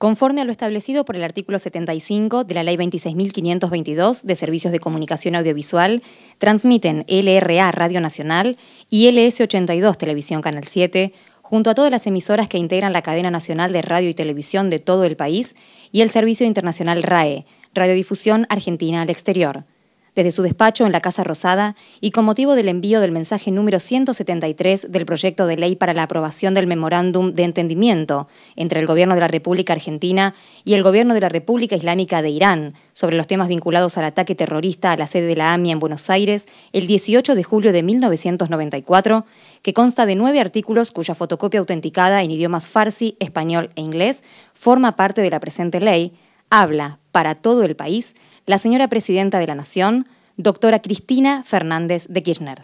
Conforme a lo establecido por el artículo 75 de la Ley 26.522 de Servicios de Comunicación Audiovisual, transmiten LRA Radio Nacional y LS82 Televisión Canal 7, junto a todas las emisoras que integran la cadena nacional de radio y televisión de todo el país, y el Servicio Internacional RAE, Radiodifusión Argentina al Exterior. Desde su despacho en la Casa Rosada y con motivo del envío del mensaje número 173 del proyecto de ley para la aprobación del memorándum de entendimiento entre el Gobierno de la República Argentina y el Gobierno de la República Islámica de Irán sobre los temas vinculados al ataque terrorista a la sede de la AMIA en Buenos Aires el 18 de julio de 1994, que consta de 9 artículos cuya fotocopia autenticada en idiomas farsi, español e inglés forma parte de la presente ley, habla para todo el país la señora Presidenta de la Nación, doctora Cristina Fernández de Kirchner.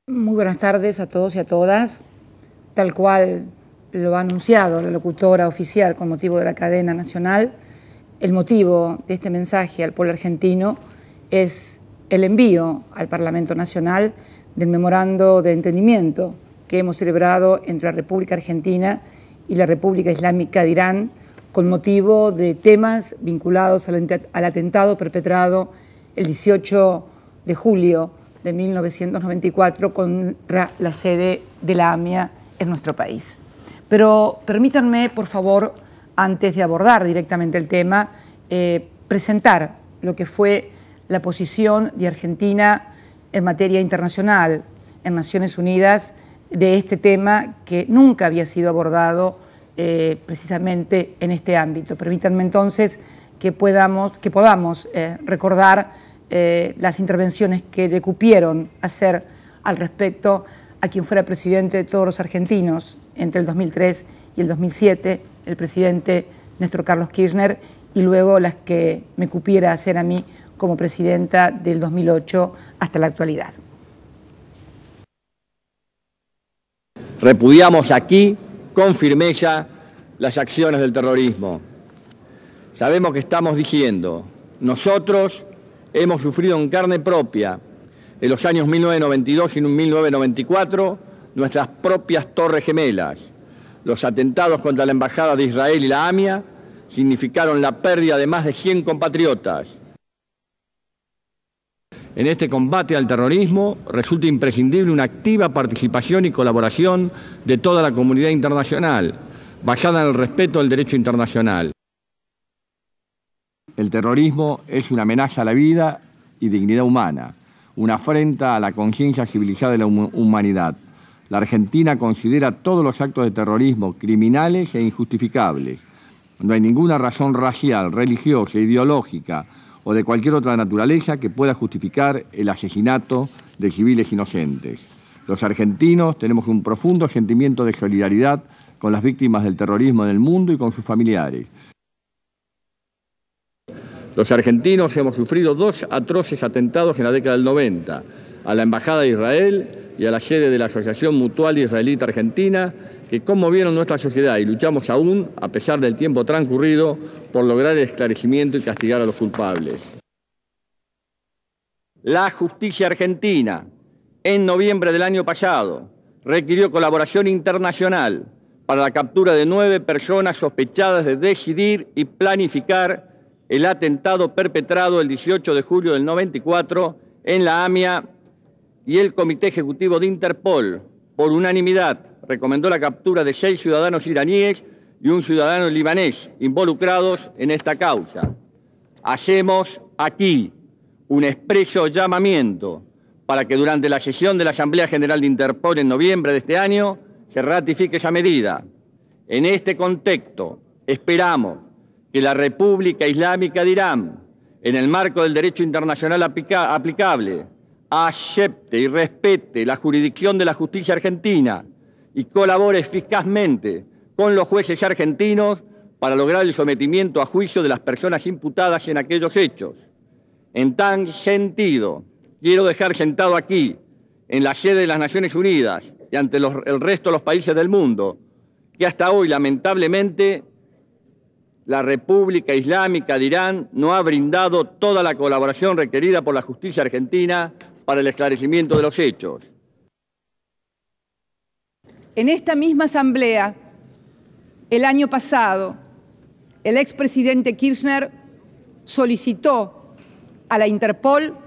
Muy buenas tardes a todos y a todas. Tal cual lo ha anunciado la locutora oficial con motivo de la cadena nacional, el motivo de este mensaje al pueblo argentino es el envío al Parlamento Nacional del memorando de entendimiento que hemos celebrado entre la República Argentina y la República Islámica de Irán, con motivo de temas vinculados al atentado perpetrado el 18 de julio de 1994 contra la sede de la AMIA en nuestro país. Pero permítanme, por favor, antes de abordar directamente el tema, presentar lo que fue la posición de Argentina en materia internacional en Naciones Unidas de este tema que nunca había sido abordado precisamente en este ámbito. Permítanme entonces que podamos recordar las intervenciones que le cupieron hacer al respecto a quien fuera presidente de todos los argentinos entre el 2003 y el 2007, el presidente Néstor Carlos Kirchner, y luego las que me cupiera hacer a mí como presidenta del 2008 hasta la actualidad. Repudiamos aquí con firmeza las acciones del terrorismo. Sabemos que estamos diciendo, nosotros hemos sufrido en carne propia en los años 1992 y 1994 nuestras propias torres gemelas. Los atentados contra la Embajada de Israel y la AMIA significaron la pérdida de más de 100 compatriotas. En este combate al terrorismo resulta imprescindible una activa participación y colaboración de toda la comunidad internacional, basada en el respeto del derecho internacional. El terrorismo es una amenaza a la vida y dignidad humana, una afrenta a la conciencia civilizada de la humanidad. La Argentina considera todos los actos de terrorismo criminales e injustificables. No hay ninguna razón racial, religiosa, ideológica o de cualquier otra naturaleza que pueda justificar el asesinato de civiles inocentes. Los argentinos tenemos un profundo sentimiento de solidaridad con las víctimas del terrorismo en el mundo y con sus familiares. Los argentinos hemos sufrido 2 atroces atentados en la década del 90, a la Embajada de Israel y a la sede de la Asociación Mutual Israelita Argentina, que conmovieron nuestra sociedad, y luchamos aún, a pesar del tiempo transcurrido, por lograr el esclarecimiento y castigar a los culpables. La justicia argentina, en noviembre del año pasado, requirió colaboración internacional para la captura de 9 personas sospechadas de decidir y planificar el atentado perpetrado el 18 de julio del 94 en la AMIA, y el Comité Ejecutivo de Interpol, por unanimidad, recomendó la captura de 6 ciudadanos iraníes y un ciudadano libanés involucrados en esta causa. Hacemos aquí un expreso llamamiento para que durante la sesión de la Asamblea General de Interpol en noviembre de este año se ratifique esa medida. En este contexto, esperamos que la República Islámica de Irán, en el marco del derecho internacional aplicable, acepte y respete la jurisdicción de la justicia argentina y colabore eficazmente con los jueces argentinos para lograr el sometimiento a juicio de las personas imputadas en aquellos hechos. En tal sentido, quiero dejar sentado aquí, en la sede de las Naciones Unidas y ante el resto de los países del mundo, que hasta hoy, lamentablemente, la República Islámica de Irán no ha brindado toda la colaboración requerida por la justicia argentina para el esclarecimiento de los hechos. En esta misma asamblea, el año pasado, el expresidente Kirchner solicitó a la Interpol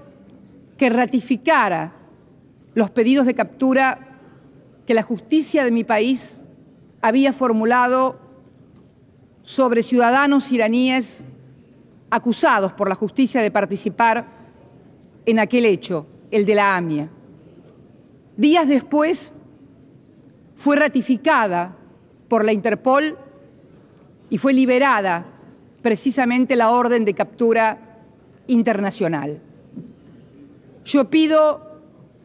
que ratificara los pedidos de captura que la justicia de mi país había formulado sobre ciudadanos iraníes acusados por la justicia de participar en aquel hecho, el de la AMIA. Días después fue ratificada por la Interpol y fue liberada precisamente la orden de captura internacional. Yo pido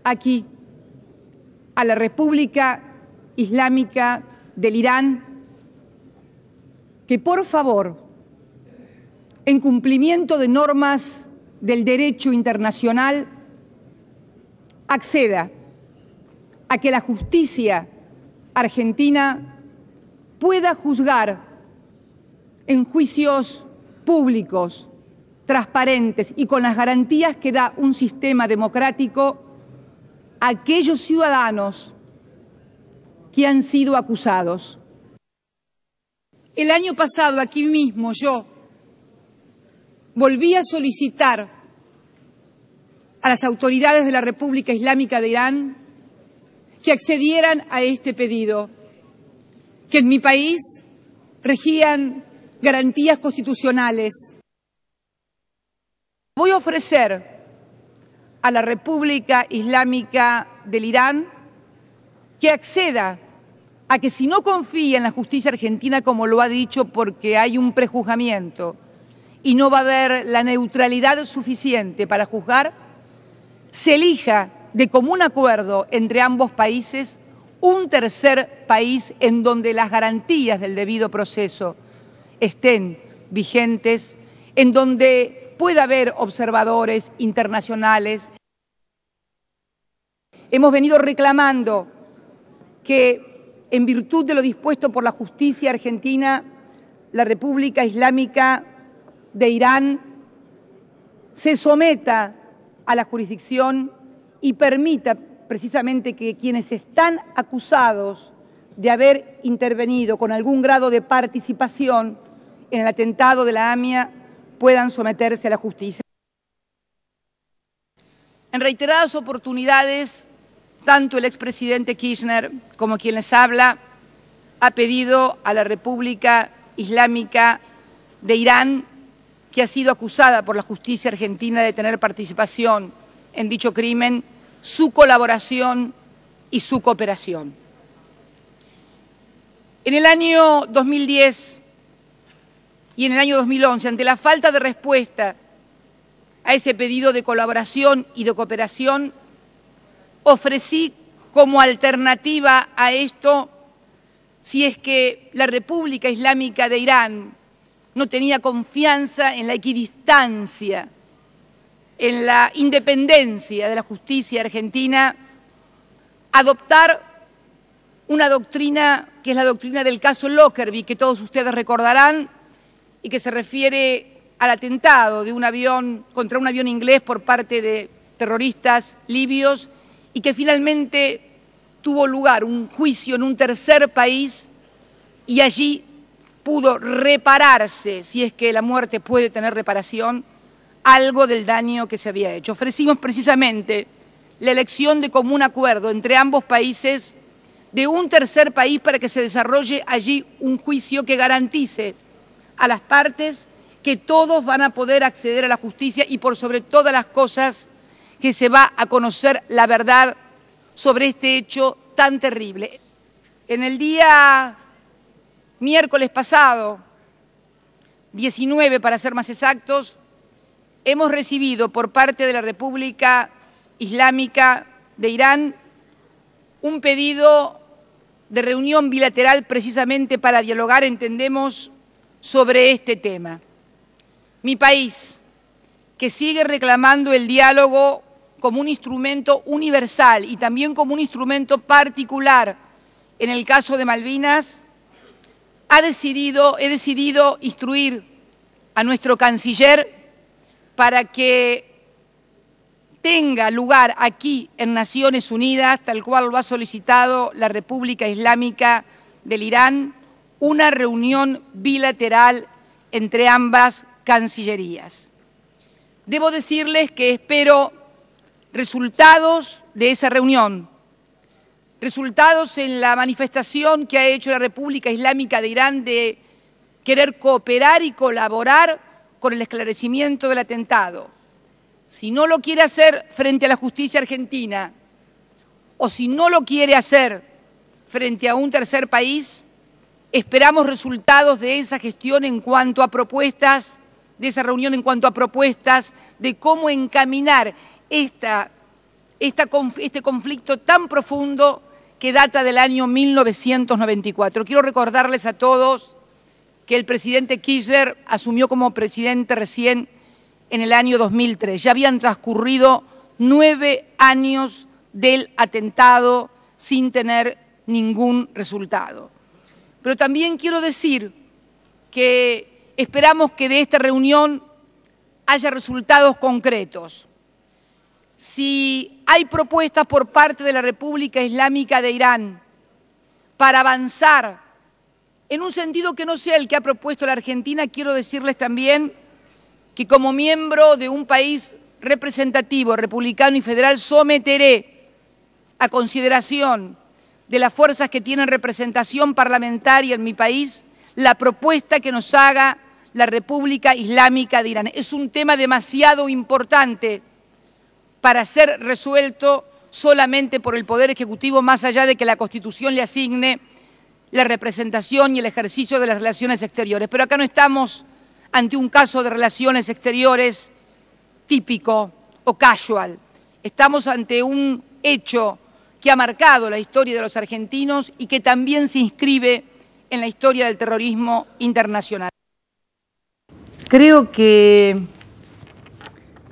aquí a la República Islámica del Irán que por favor, en cumplimiento de normas del derecho internacional, acceda a que la justicia argentina pueda juzgar en juicios públicos, transparentes y con las garantías que da un sistema democrático a aquellos ciudadanos que han sido acusados. El año pasado, aquí mismo, yo volví a solicitar a las autoridades de la República Islámica de Irán que accedieran a este pedido, que en mi país regían garantías constitucionales. Voy a ofrecer a la República Islámica del Irán que acceda a que, si no confía en la justicia argentina, como lo ha dicho, porque hay un prejuzgamiento y no va a haber la neutralidad suficiente para juzgar, se elija de común acuerdo entre ambos países un tercer país en donde las garantías del debido proceso estén vigentes, en donde pueda haber observadores internacionales. Hemos venido reclamando que, en virtud de lo dispuesto por la justicia argentina, la República Islámica de Irán se someta a la jurisdicción y permita precisamente que quienes están acusados de haber intervenido con algún grado de participación en el atentado de la AMIA puedan someterse a la justicia. En reiteradas oportunidades, tanto el expresidente Kirchner como quien les habla ha pedido a la República Islámica de Irán, que ha sido acusada por la justicia argentina de tener participación en dicho crimen, su colaboración y su cooperación. En el año 2010 y en el año 2011, ante la falta de respuesta a ese pedido de colaboración y de cooperación, ofrecí como alternativa a esto, si es que la República Islámica de Irán no tenía confianza en la equidistancia, en la independencia de la justicia argentina, adoptar una doctrina que es la doctrina del caso Lockerbie, que todos ustedes recordarán, y que se refiere al atentado de un avión contra un avión inglés por parte de terroristas libios, y que finalmente tuvo lugar un juicio en un tercer país y allí pudo repararse, si es que la muerte puede tener reparación, algo del daño que se había hecho. Ofrecimos precisamente la elección de común acuerdo entre ambos países de un tercer país para que se desarrolle allí un juicio que garantice a las partes que todos van a poder acceder a la justicia y, por sobre todas las cosas, que se va a conocer la verdad sobre este hecho tan terrible. En el día miércoles pasado, 19 para ser más exactos, hemos recibido por parte de la República Islámica de Irán un pedido de reunión bilateral precisamente para dialogar, entendemos, sobre este tema. Mi país, que sigue reclamando el diálogo como un instrumento universal y también como un instrumento particular en el caso de Malvinas, he decidido instruir a nuestro canciller para que tenga lugar aquí en Naciones Unidas, tal cual lo ha solicitado la República Islámica del Irán, una reunión bilateral entre ambas cancillerías. Debo decirles que espero resultados de esa reunión, resultados en la manifestación que ha hecho la República Islámica de Irán de querer cooperar y colaborar con el esclarecimiento del atentado. Si no lo quiere hacer frente a la justicia argentina o si no lo quiere hacer frente a un tercer país, esperamos resultados de esa gestión en cuanto a propuestas, de esa reunión en cuanto a propuestas de cómo encaminar este conflicto tan profundo que data del año 1994. Quiero recordarles a todos que el presidente Kirchner asumió como presidente recién en el año 2003. Ya habían transcurrido 9 años del atentado sin tener ningún resultado. Pero también quiero decir que esperamos que de esta reunión haya resultados concretos. Si hay propuestas por parte de la República Islámica de Irán para avanzar en un sentido que no sea el que ha propuesto la Argentina, quiero decirles también que como miembro de un país representativo, republicano y federal, someteré a consideración de las fuerzas que tienen representación parlamentaria en mi país la propuesta que nos haga la República Islámica de Irán. Es un tema demasiado importante para ser resuelto solamente por el Poder Ejecutivo, más allá de que la Constitución le asigne la representación y el ejercicio de las relaciones exteriores. Pero acá no estamos ante un caso de relaciones exteriores típico o casual. Estamos ante un hecho que ha marcado la historia de los argentinos y que también se inscribe en la historia del terrorismo internacional. Creo que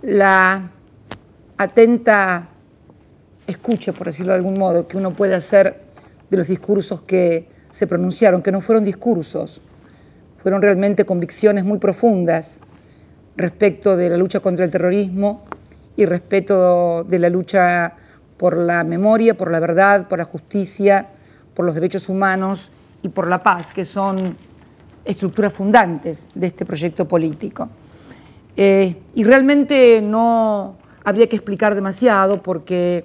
la atenta escucha, por decirlo de algún modo, que uno puede hacer de los discursos que se pronunciaron, que no fueron discursos, fueron realmente convicciones muy profundas respecto de la lucha contra el terrorismo y respecto de la lucha por la memoria, por la verdad, por la justicia, por los derechos humanos y por la paz, que son estructuras fundantes de este proyecto político. Y realmente no habría que explicar demasiado porque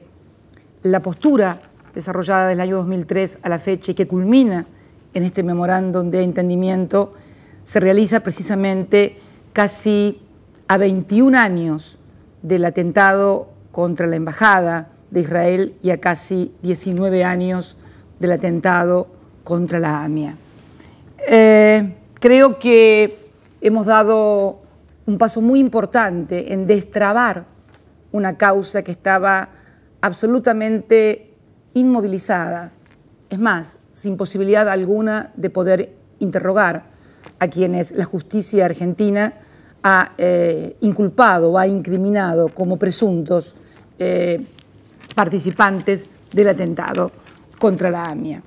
la postura desarrollada desde el año 2003 a la fecha y que culmina en este memorándum de entendimiento se realiza precisamente casi a 21 años del atentado contra la Embajada de Israel y a casi 19 años del atentado contra la AMIA. Creo que hemos dado un paso muy importante en destrabar una causa que estaba absolutamente inmovilizada, es más, sin posibilidad alguna de poder interrogar a quienes la justicia argentina ha inculpado o ha incriminado como presuntos participantes del atentado contra la AMIA.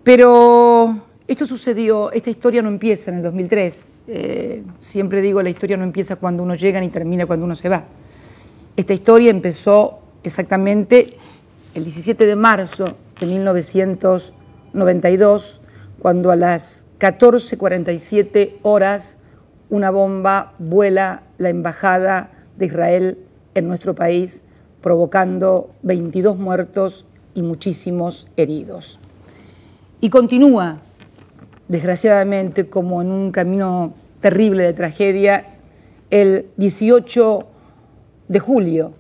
Pero esto sucedió, esta historia no empieza en el 2003. Siempre digo, la historia no empieza cuando uno llega ni termina cuando uno se va. Esta historia empezó exactamente el 17 de marzo de 1992, cuando a las 14:47 horas una bomba vuela la embajada de Israel en nuestro país, provocando 22 muertos y muchísimos heridos. Y continúa, desgraciadamente, como en un camino terrible de tragedia, el 18 de julio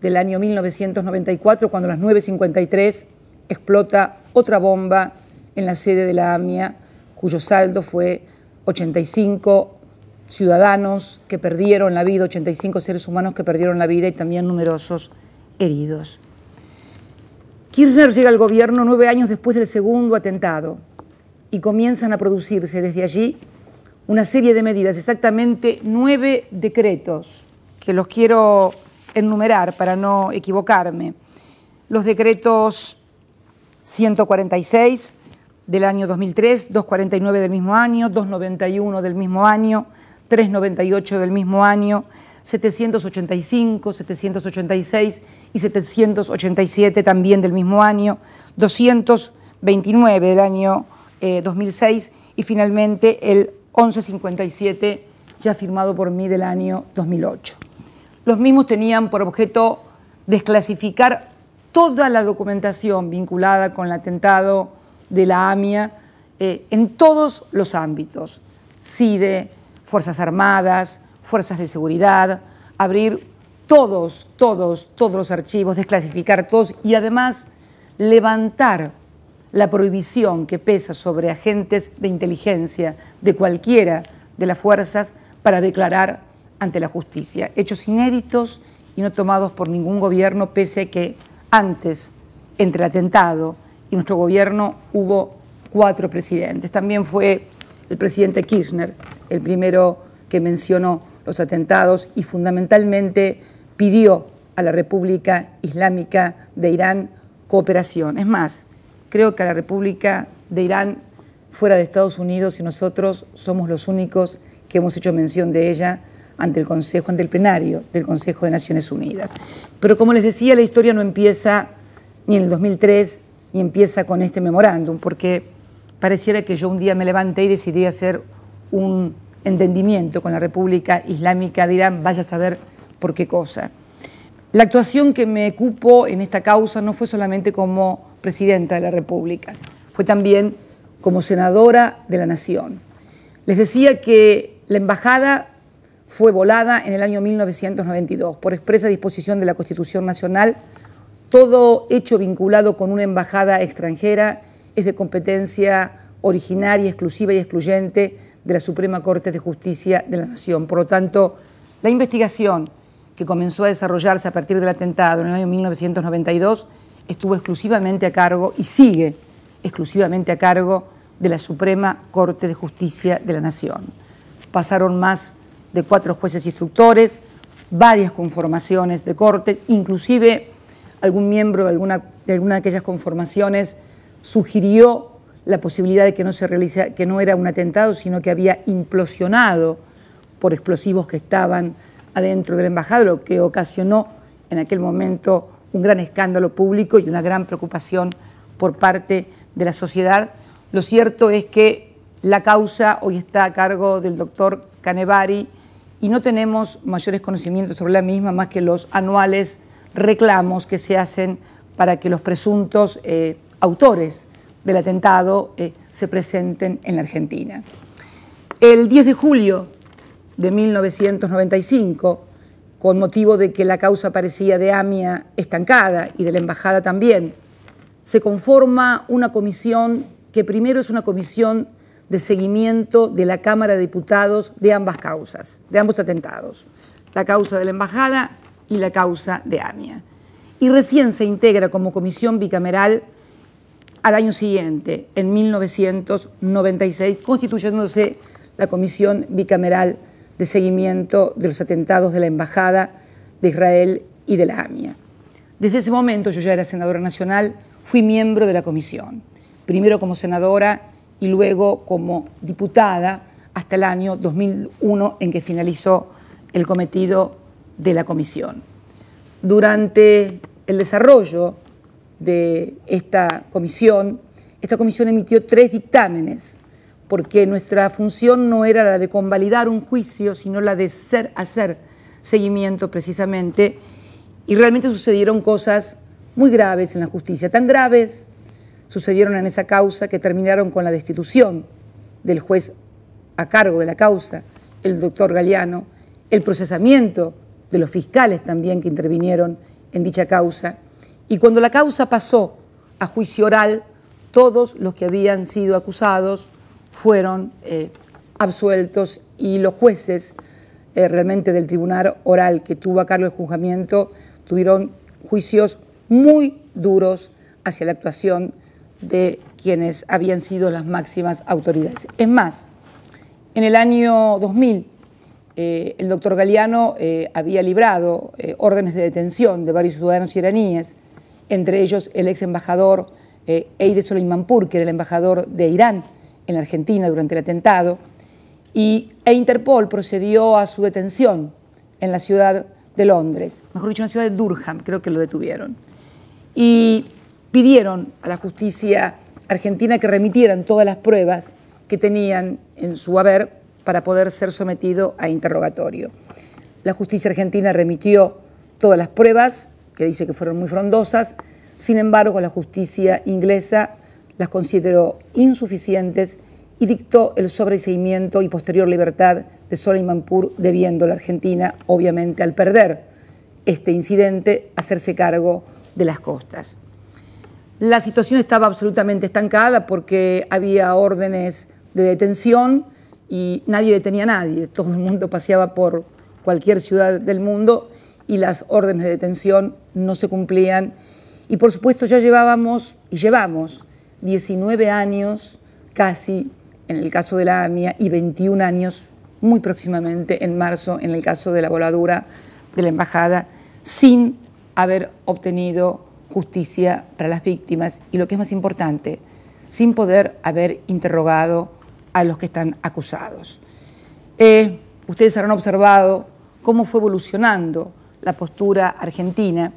del año 1994, cuando a las 9:53 explota otra bomba en la sede de la AMIA, cuyo saldo fue 85 ciudadanos que perdieron la vida, 85 seres humanos que perdieron la vida y también numerosos heridos. Kirchner llega al gobierno 9 años después del segundo atentado y comienzan a producirse desde allí una serie de medidas, exactamente 9 decretos, que los quiero enumerar para no equivocarme. Los decretos 146 del año 2003, 249 del mismo año, 291 del mismo año, 398 del mismo año, 785, 786 y 787 también del mismo año, 229 del año 2006 y finalmente el 1157, ya firmado por mí del año 2008. Los mismos tenían por objeto desclasificar toda la documentación vinculada con el atentado de la AMIA en todos los ámbitos: CIDE, Fuerzas Armadas, Fuerzas de Seguridad, abrir todos los archivos, desclasificar todos y además levantar la prohibición que pesa sobre agentes de inteligencia de cualquiera de las fuerzas para declarar ante la justicia. Hechos inéditos y no tomados por ningún gobierno, pese a que antes, entre el atentado y nuestro gobierno, hubo 4 presidentes. También fue el presidente Kirchner el primero que mencionó los atentados y fundamentalmente pidió a la República Islámica de Irán cooperación. Es más, creo que a la República de Irán, fuera de Estados Unidos, y nosotros somos los únicos que hemos hecho mención de ella ante el Consejo, ante el plenario del Consejo de Naciones Unidas. Pero como les decía, la historia no empieza ni en el 2003, ni empieza con este memorándum, porque pareciera que yo un día me levanté y decidí hacer un entendimiento con la República Islámica de Irán, vaya a saber por qué cosa. La actuación que me cupo en esta causa no fue solamente como presidenta de la República, fue también como senadora de la Nación. Les decía que la embajada fue volada en el año 1992 por expresa disposición de la Constitución Nacional. Todo hecho vinculado con una embajada extranjera es de competencia originaria, exclusiva y excluyente de la Suprema Corte de Justicia de la Nación. Por lo tanto, la investigación que comenzó a desarrollarse a partir del atentado en el año 1992 estuvo exclusivamente a cargo y sigue exclusivamente a cargo de la Suprema Corte de Justicia de la Nación. Pasaron más de 4 jueces instructores, varias conformaciones de corte, inclusive algún miembro de alguna de aquellas conformaciones sugirió la posibilidad de que no se realiza, que no era un atentado, sino que había implosionado por explosivos que estaban adentro de la embajada, lo que ocasionó en aquel momento un gran escándalo público y una gran preocupación por parte de la sociedad. Lo cierto es que la causa hoy está a cargo del doctor Canevari y no tenemos mayores conocimientos sobre la misma más que los anuales reclamos que se hacen para que los presuntos autores del atentado se presenten en la Argentina. El 10 de julio de 1995, con motivo de que la causa parecía de AMIA estancada y de la embajada también, se conforma una comisión que primero es una comisión de seguimiento de la Cámara de Diputados de ambas causas, de ambos atentados, la causa de la embajada y la causa de AMIA. Y recién se integra como comisión bicameral al año siguiente, en 1996, constituyéndose la Comisión Bicameral de Seguimiento de los Atentados de la Embajada de Israel y de la AMIA. Desde ese momento, yo ya era senadora nacional, fui miembro de la comisión, primero como senadora y luego como diputada hasta el año 2001 en que finalizó el cometido de la comisión. Durante el desarrollo de esta comisión emitió 3 dictámenes, porque nuestra función no era la de convalidar un juicio, sino la de hacer seguimiento precisamente, y realmente sucedieron cosas muy graves en la justicia, tan graves sucedieron en esa causa que terminaron con la destitución del juez a cargo de la causa, el doctor Galeano, el procesamiento de los fiscales también que intervinieron en dicha causa, y cuando la causa pasó a juicio oral, todos los que habían sido acusados fueron absueltos y los jueces realmente del tribunal oral que tuvo a cargo el juzgamiento tuvieron juicios muy duros hacia la actuación de quienes habían sido las máximas autoridades. Es más, en el año 2000 el doctor Galeano había librado órdenes de detención de varios ciudadanos iraníes, entre ellos el ex embajador Eide Soleimanpour, que era el embajador de Irán en la Argentina durante el atentado, e Interpol procedió a su detención en la ciudad de Londres, mejor dicho, en la ciudad de Durham, creo que lo detuvieron, y pidieron a la justicia argentina que remitieran todas las pruebas que tenían en su haber para poder ser sometido a interrogatorio. La justicia argentina remitió todas las pruebas, que dice que fueron muy frondosas. Sin embargo, la justicia inglesa las consideró insuficientes y dictó el sobreseimiento y posterior libertad de Soleimanpur, debiendo la Argentina, obviamente, al perder este incidente, hacerse cargo de las costas. La situación estaba absolutamente estancada porque había órdenes de detención y nadie detenía a nadie. Todo el mundo paseaba por cualquier ciudad del mundo y las órdenes de detención no se cumplían. Y por supuesto ya llevamos 19 años casi en el caso de la AMIA y 21 años muy próximamente en marzo en el caso de la voladura de la embajada sin haber obtenido justicia para las víctimas y, lo que es más importante, sin poder haber interrogado a los que están acusados. Ustedes habrán observado cómo fue evolucionando la postura argentina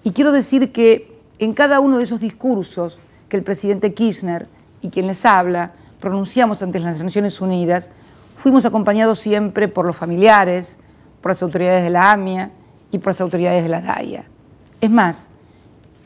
y quiero decir que en cada uno de esos discursos que el presidente Kirchner y quien les habla pronunciamos ante las Naciones Unidas, fuimos acompañados siempre por los familiares, por las autoridades de la AMIA y por las autoridades de la DAIA. Es más,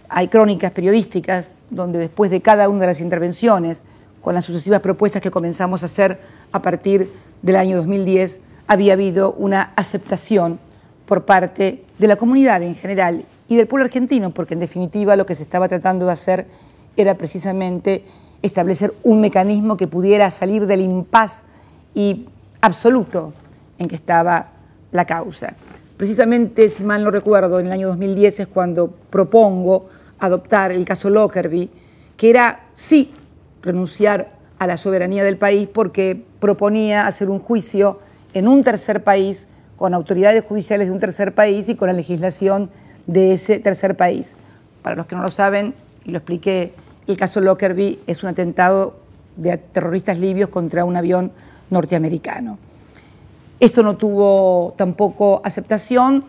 hay crónicas periodísticas donde después de cada una de las intervenciones, con las sucesivas propuestas que comenzamos a hacer a partir del año 2010, había habido una aceptación por parte de la comunidad en general y del pueblo argentino, porque en definitiva lo que se estaba tratando de hacer era precisamente establecer un mecanismo que pudiera salir del impas y absoluto en que estaba la causa. Precisamente, si mal no recuerdo, en el año 2010 es cuando propongo adoptar el caso Lockerbie, que era, sí, renunciar a la soberanía del país porque proponía hacer un juicio en un tercer país, con autoridades judiciales de un tercer país y con la legislación de ese tercer país. Para los que no lo saben, y lo expliqué, el caso Lockerbie es un atentado de terroristas libios contra un avión norteamericano. Esto no tuvo tampoco aceptación.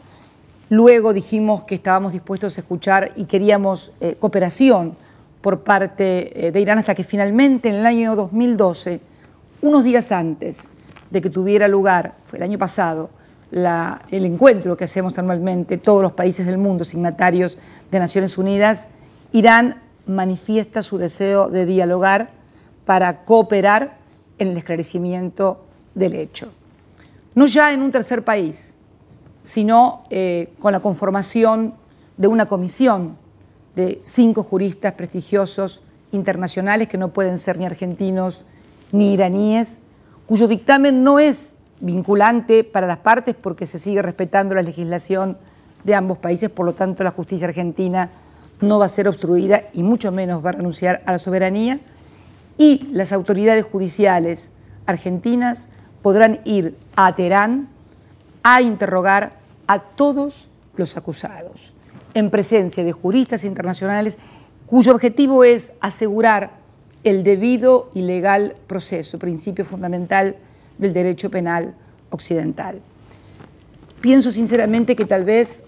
Luego dijimos que estábamos dispuestos a escuchar y queríamos cooperación por parte de Irán hasta que finalmente en el año 2012, unos días antes de que tuviera lugar, fue el año pasado, el encuentro que hacemos anualmente todos los países del mundo signatarios de Naciones Unidas, Irán manifiesta su deseo de dialogar para cooperar en el esclarecimiento del hecho. No ya en un tercer país, sino con la conformación de una comisión de 5 juristas prestigiosos internacionales que no pueden ser ni argentinos ni iraníes, cuyo dictamen no es vinculante para las partes porque se sigue respetando la legislación de ambos países, por lo tanto la justicia argentina no va a ser obstruida y mucho menos va a renunciar a la soberanía, y las autoridades judiciales argentinas podrán ir a Teherán a interrogar a todos los acusados, en presencia de juristas internacionales cuyo objetivo es asegurar el debido y legal proceso, principio fundamental del derecho penal occidental. Pienso sinceramente que tal vez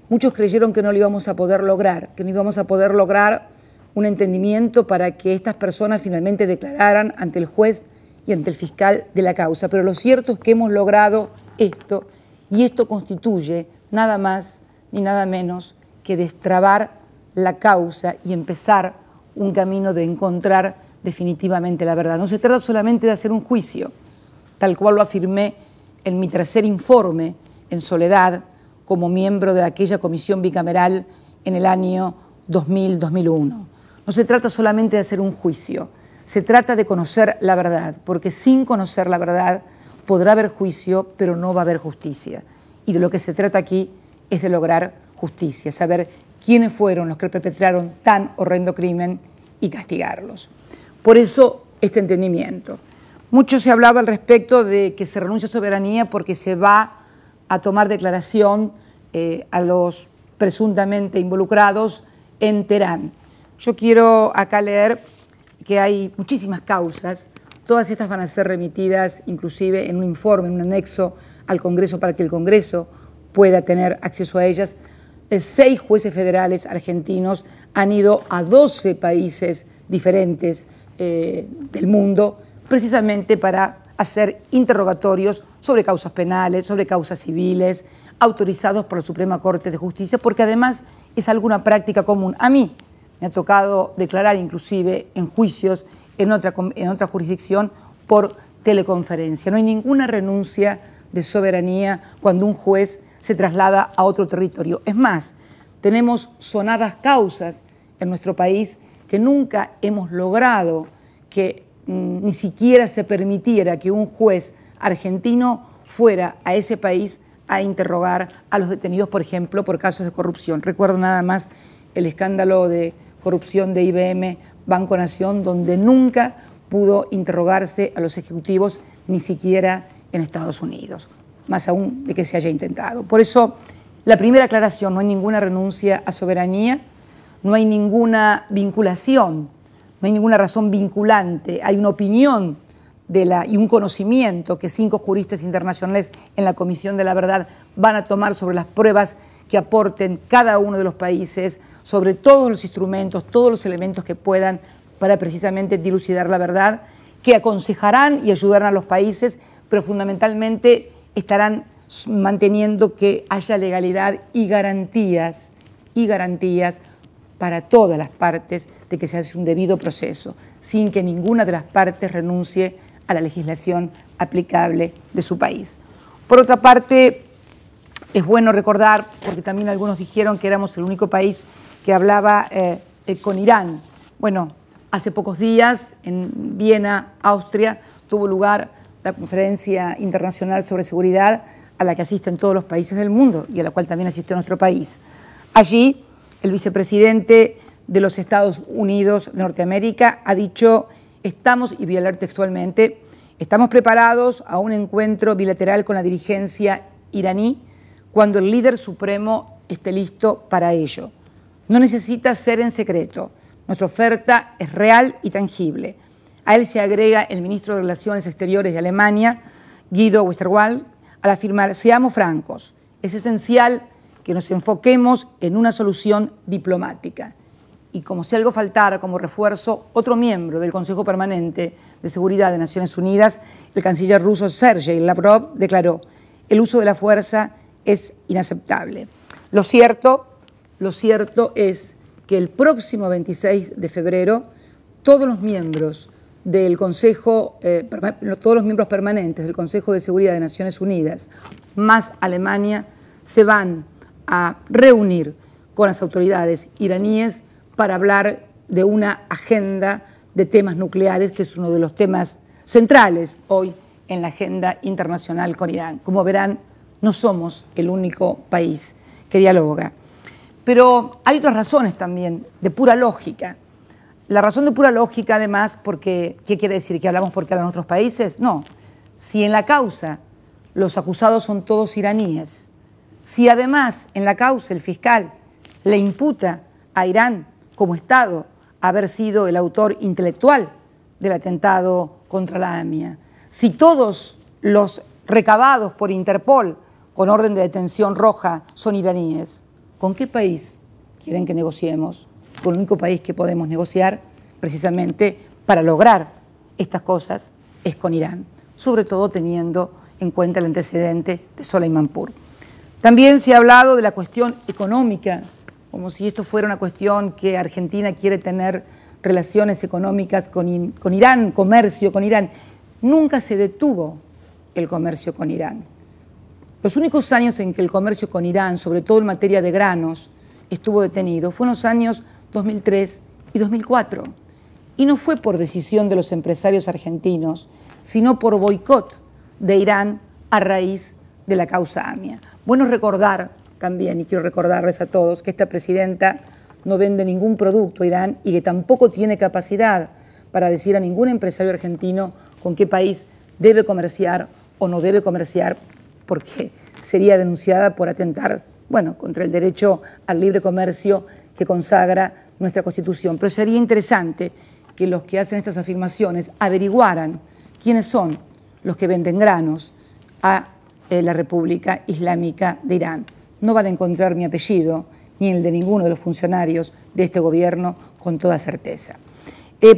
muchos creyeron que no lo íbamos a poder lograr, que no íbamos a poder lograr un entendimiento para que estas personas finalmente declararan ante el juez y ante el fiscal de la causa. Pero lo cierto es que hemos logrado esto, y esto constituye nada más ni nada menos que destrabar la causa y empezar un camino de encontrar definitivamente la verdad. No se trata solamente de hacer un juicio, tal cual lo afirmé en mi tercer informe en soledad como miembro de aquella comisión bicameral en el año 2000-2001. No se trata solamente de hacer un juicio, se trata de conocer la verdad, porque sin conocer la verdad podrá haber juicio, pero no va a haber justicia. Y de lo que se trata aquí es de lograr justicia, saber quiénes fueron los que perpetraron tan horrendo crimen y castigarlos. Por eso este entendimiento. Mucho se hablaba al respecto de que se renuncia a soberanía porque se va a tomar declaración a los presuntamente involucrados en Teherán. Yo quiero acá leer que hay muchísimas causas, todas estas van a ser remitidas inclusive en un informe, en un anexo al Congreso para que el Congreso pueda tener acceso a ellas. 6 jueces federales argentinos han ido a 12 países diferentes del mundo precisamente para hacer interrogatorios sobre causas penales, sobre causas civiles, autorizados por la Suprema Corte de Justicia, porque además es alguna práctica común. A mí me ha tocado declarar inclusive en juicios en otra jurisdicción por teleconferencia. No hay ninguna renuncia de soberanía cuando un juez se traslada a otro territorio. Es más, tenemos sonadas causas en nuestro país que nunca hemos logrado que ni siquiera se permitiera que un juez argentino fuera a ese país a interrogar a los detenidos, por ejemplo, por casos de corrupción. Recuerdo nada más el escándalo de corrupción de IBM Banco Nación, donde nunca pudo interrogarse a los ejecutivos, ni siquiera en Estados Unidos, más aún de que se haya intentado. Por eso, la primera aclaración, no hay ninguna renuncia a soberanía, no hay ninguna vinculación, no hay ninguna razón vinculante, hay una opinión y un conocimiento que 5 juristas internacionales en la Comisión de la Verdad van a tomar sobre las pruebas que aporten cada uno de los países, sobre todos los instrumentos, todos los elementos que puedan para precisamente dilucidar la verdad, que aconsejarán y ayudarán a los países, pero fundamentalmente estarán manteniendo que haya legalidad y garantías para todas las partes de que se hace un debido proceso, sin que ninguna de las partes renuncie a la legislación aplicable de su país. Por otra parte, es bueno recordar, porque también algunos dijeron que éramos el único país que hablaba con Irán. Bueno, hace pocos días en Viena, Austria, tuvo lugar la Conferencia Internacional sobre Seguridad a la que asisten todos los países del mundo y a la cual también asistió nuestro país. Allí, el vicepresidente de los Estados Unidos de Norteamérica ha dicho: estamos, y voy a leer textualmente, estamos preparados a un encuentro bilateral con la dirigencia iraní cuando el líder supremo esté listo para ello. No necesita ser en secreto. Nuestra oferta es real y tangible. A él se agrega el ministro de Relaciones Exteriores de Alemania, Guido Westerwelle, al afirmar: seamos francos, es esencial que nos enfoquemos en una solución diplomática. Y como si algo faltara como refuerzo, otro miembro del Consejo Permanente de Seguridad de Naciones Unidas, el canciller ruso Sergei Lavrov, declaró: el uso de la fuerza es inaceptable. Lo cierto es que el próximo 26 de febrero todos los miembros del Consejo, todos los miembros permanentes del Consejo de Seguridad de Naciones Unidas, más Alemania, se van a reunir con las autoridades iraníes para hablar de una agenda de temas nucleares, que es uno de los temas centrales hoy en la agenda internacional con Irán. Como verán, no somos el único país que dialoga. Pero hay otras razones también, de pura lógica. La razón de pura lógica, además, porque, ¿qué quiere decir? ¿Que hablamos porque hablan otros países? No. Si en la causa los acusados son todos iraníes, si además en la causa el fiscal le imputa a Irán como Estado haber sido el autor intelectual del atentado contra la AMIA, si todos los recabados por Interpol con orden de detención roja son iraníes, ¿con qué país quieren que negociemos? Con el único país que podemos negociar precisamente para lograr estas cosas es con Irán, sobre todo teniendo en cuenta el antecedente de Soleimanpur. También se ha hablado de la cuestión económica, como si esto fuera una cuestión que Argentina quiere tener relaciones económicas con Irán, comercio con Irán. Nunca se detuvo el comercio con Irán. Los únicos años en que el comercio con Irán, sobre todo en materia de granos, estuvo detenido fueron los años 2003 y 2004. Y no fue por decisión de los empresarios argentinos, sino por boicot de Irán a raíz de la causa AMIA. Bueno recordar también, y quiero recordarles a todos, que esta presidenta no vende ningún producto a Irán y que tampoco tiene capacidad para decir a ningún empresario argentino con qué país debe comerciar o no debe comerciar, porque sería denunciada por atentar, contra el derecho al libre comercio que consagra nuestra Constitución. Pero sería interesante que los que hacen estas afirmaciones averiguaran quiénes son los que venden granos a la República Islámica de Irán. No van a encontrar mi apellido ni el de ninguno de los funcionarios de este gobierno con toda certeza.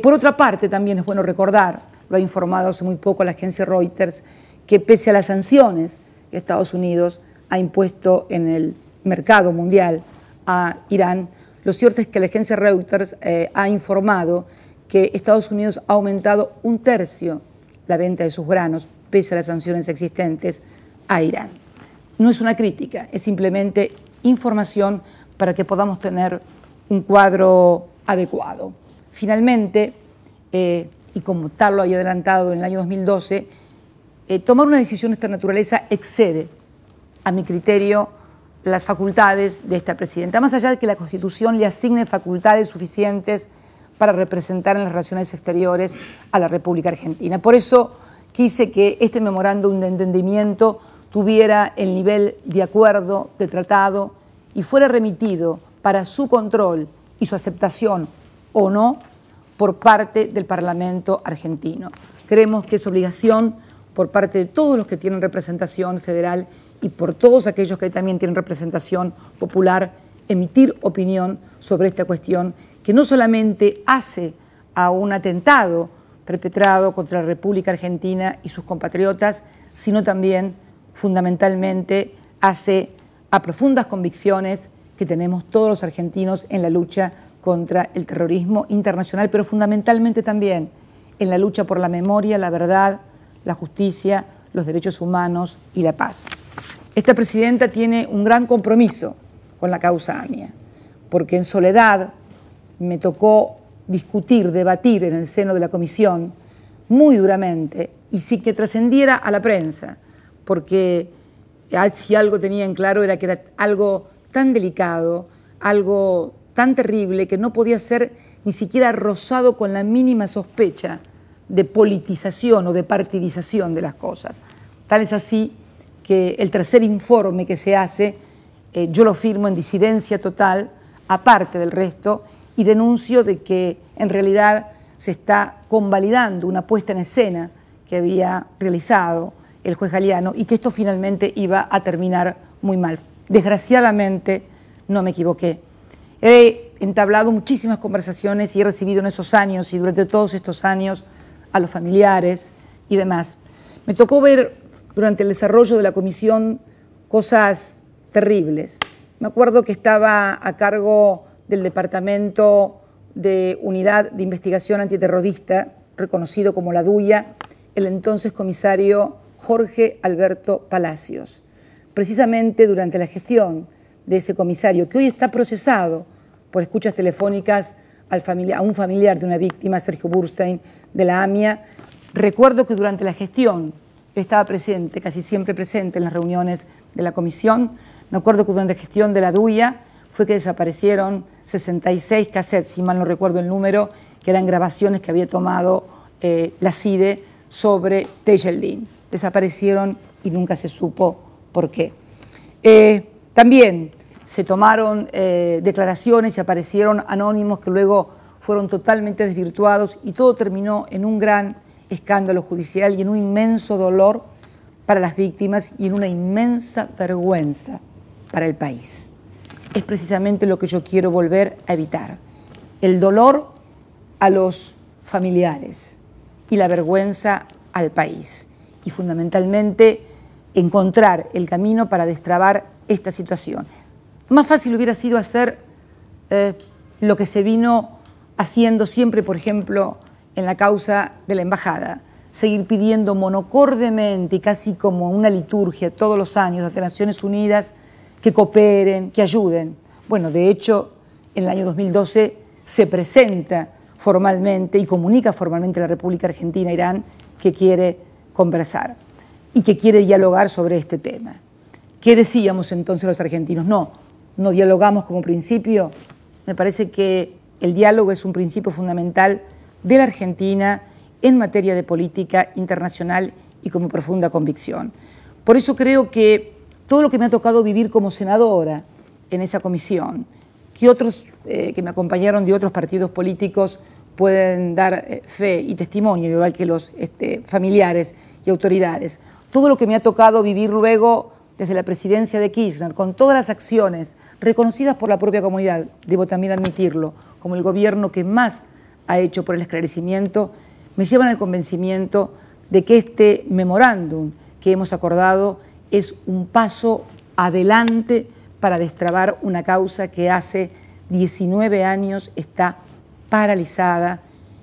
Por otra parte, también es bueno recordar, lo lo ha informado hace muy poco la agencia Reuters, que pese a las sanciones que Estados Unidos ha impuesto en el mercado mundial a Irán, lo cierto es que la agencia Reuters ha informado que Estados Unidos ha aumentado 1/3 la venta de sus granos, pese a las sanciones existentes, a Irán. No es una crítica, es simplemente información para que podamos tener un cuadro adecuado. Finalmente, y como tal lo había adelantado en el año 2012, tomar una decisión de esta naturaleza excede, a mi criterio, las facultades de esta presidenta, más allá de que la Constitución le asigne facultades suficientes para representar en las relaciones exteriores a la República Argentina. Por eso quise que este memorándum de entendimiento tuviera el nivel de acuerdo, de tratado, y fuera remitido para su control y su aceptación o no por parte del Parlamento argentino. Creemos que es obligación por parte de todos los que tienen representación federal y por todos aquellos que también tienen representación popular, emitir opinión sobre esta cuestión que no solamente hace a un atentado perpetrado contra la República Argentina y sus compatriotas, sino también, fundamentalmente, hace a profundas convicciones que tenemos todos los argentinos en la lucha contra el terrorismo internacional, pero fundamentalmente también en la lucha por la memoria, la verdad, la justicia, los derechos humanos y la paz. Esta presidenta tiene un gran compromiso con la causa AMIA, porque en soledad me tocó discutir, debatir en el seno de la comisión muy duramente y sin que trascendiera a la prensa, porque si algo tenía en claro era que era algo tan delicado, algo tan terrible que no podía ser ni siquiera rozado con la mínima sospecha de politización o de partidización de las cosas. Tal es así que el tercer informe que se hace, yo lo firmo en disidencia total, aparte del resto, y denuncio de que en realidad se está convalidando una puesta en escena que había realizado el juez Galeano y que esto finalmente iba a terminar muy mal. Desgraciadamente no me equivoqué. He entablado muchísimas conversaciones y he recibido en esos años y durante todos estos años a los familiares y demás. Me tocó ver durante el desarrollo de la comisión cosas terribles. Me acuerdo que estaba a cargo del Departamento de Unidad de Investigación Antiterrorista, reconocido como la DUIA, el entonces comisario Jorge Alberto Palacios. Precisamente durante la gestión de ese comisario, que hoy está procesado por escuchas telefónicas a un familiar de una víctima, Sergio Burstein, de la AMIA, recuerdo que durante la gestión él estaba presente, casi siempre presente en las reuniones de la comisión. Me acuerdo que durante la gestión de la DUIA fue que desaparecieron 66 cassettes, si mal no recuerdo el número, que eran grabaciones que había tomado la CIDE sobre Tejeldín. Desaparecieron y nunca se supo por qué. También se tomaron declaraciones y aparecieron anónimos que luego fueron totalmente desvirtuados y todo terminó en un gran escándalo judicial y en un inmenso dolor para las víctimas y en una inmensa vergüenza para el país. Es precisamente lo que yo quiero volver a evitar. El dolor a los familiares y la vergüenza al país. Y fundamentalmente encontrar el camino para destrabar esta situación. Más fácil hubiera sido hacer lo que se vino haciendo siempre, por ejemplo, en la causa de la embajada. Seguir pidiendo monocordemente y casi como una liturgia todos los años ante Naciones Unidas que cooperen, que ayuden. Bueno, de hecho, en el año 2012 se presenta formalmente y comunica formalmente a la República Argentina, Irán, que quiere conversar y que quiere dialogar sobre este tema. ¿Qué decíamos entonces los argentinos? No dialogamos como principio. Me parece que el diálogo es un principio fundamental de la Argentina en materia de política internacional y con profunda convicción. Por eso creo que todo lo que me ha tocado vivir como senadora en esa comisión, que otros que me acompañaron de otros partidos políticos pueden dar fe y testimonio, igual que los familiares y autoridades. Todo lo que me ha tocado vivir luego desde la presidencia de Kirchner, con todas las acciones reconocidas por la propia comunidad, debo también admitirlo, como el gobierno que más ha hecho por el esclarecimiento, me llevan al convencimiento de que este memorándum que hemos acordado es un paso adelante para destrabar una causa que hace 19 años está paralizada,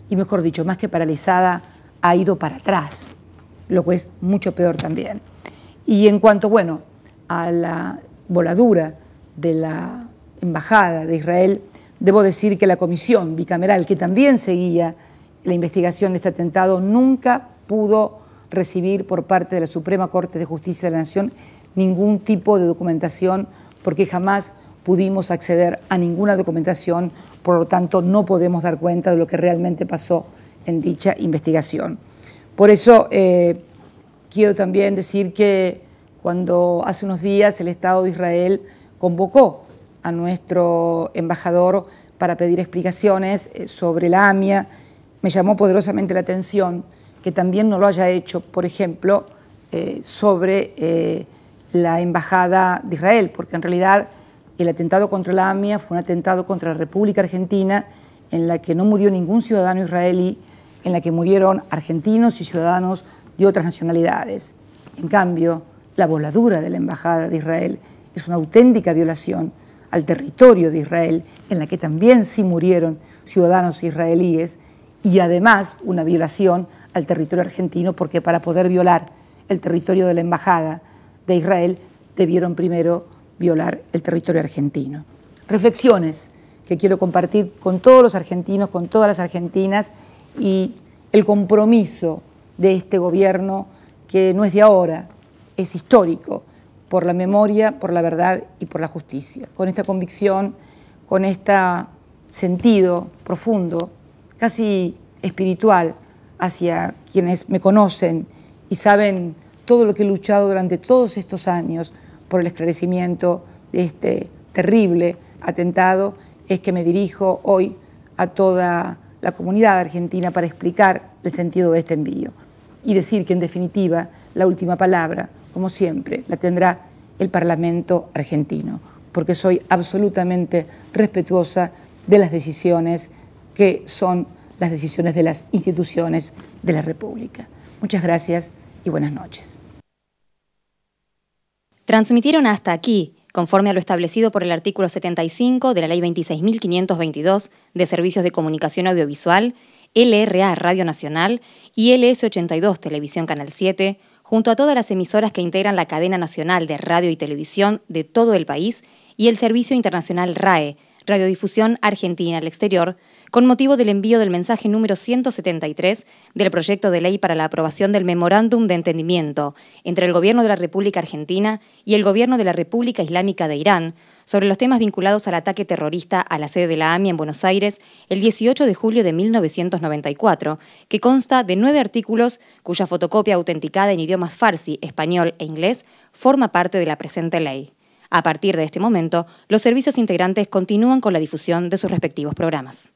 y mejor dicho, más que paralizada, ha ido para atrás, lo que es mucho peor también. Y en cuanto, bueno, a la voladura de la Embajada de Israel, debo decir que la comisión bicameral, que también seguía la investigación de este atentado, nunca pudo recibir por parte de la Suprema Corte de Justicia de la Nación ningún tipo de documentación, porque jamás pudimos acceder a ninguna documentación, por lo tanto no podemos dar cuenta de lo que realmente pasó en dicha investigación. Por eso quiero también decir que cuando hace unos días el Estado de Israel convocó a nuestro embajador para pedir explicaciones sobre la AMIA, me llamó poderosamente la atención que también no lo haya hecho, por ejemplo, sobre la Embajada de Israel, porque en realidad el atentado contra la AMIA fue un atentado contra la República Argentina, en la que no murió ningún ciudadano israelí, en la que murieron argentinos y ciudadanos de otras nacionalidades. En cambio, la voladura de la Embajada de Israel es una auténtica violación al territorio de Israel, en la que también sí murieron ciudadanos israelíes, y además una violación al territorio argentino, porque para poder violar el territorio de la Embajada de Israel debieron primero violar el territorio argentino. Reflexiones que quiero compartir con todos los argentinos, con todas las argentinas, y el compromiso de este gobierno, que no es de ahora, es histórico, por la memoria, por la verdad y por la justicia. Con esta convicción, con este sentido profundo, casi espiritual, hacia quienes me conocen y saben todo lo que he luchado durante todos estos años por el esclarecimiento de este terrible atentado, es que me dirijo hoy a toda la comunidad argentina para explicar el sentido de este envío y decir que, en definitiva, la última palabra, como siempre, la tendrá el Parlamento argentino, porque soy absolutamente respetuosa de las decisiones que son las decisiones de las instituciones de la República. Muchas gracias y buenas noches. Transmitieron hasta aquí, conforme a lo establecido por el artículo 75 de la Ley 26.522 de Servicios de Comunicación Audiovisual, LRA Radio Nacional y LS82 Televisión Canal 7, junto a todas las emisoras que integran la cadena nacional de radio y televisión de todo el país y el Servicio Internacional RAE, Radiodifusión Argentina al Exterior, con motivo del envío del mensaje número 173 del proyecto de ley para la aprobación del Memorándum de Entendimiento entre el Gobierno de la República Argentina y el Gobierno de la República Islámica de Irán sobre los temas vinculados al ataque terrorista a la sede de la AMIA en Buenos Aires el 18 de julio de 1994, que consta de 9 artículos cuya fotocopia autenticada en idiomas farsi, español e inglés forma parte de la presente ley. A partir de este momento, los servicios integrantes continúan con la difusión de sus respectivos programas.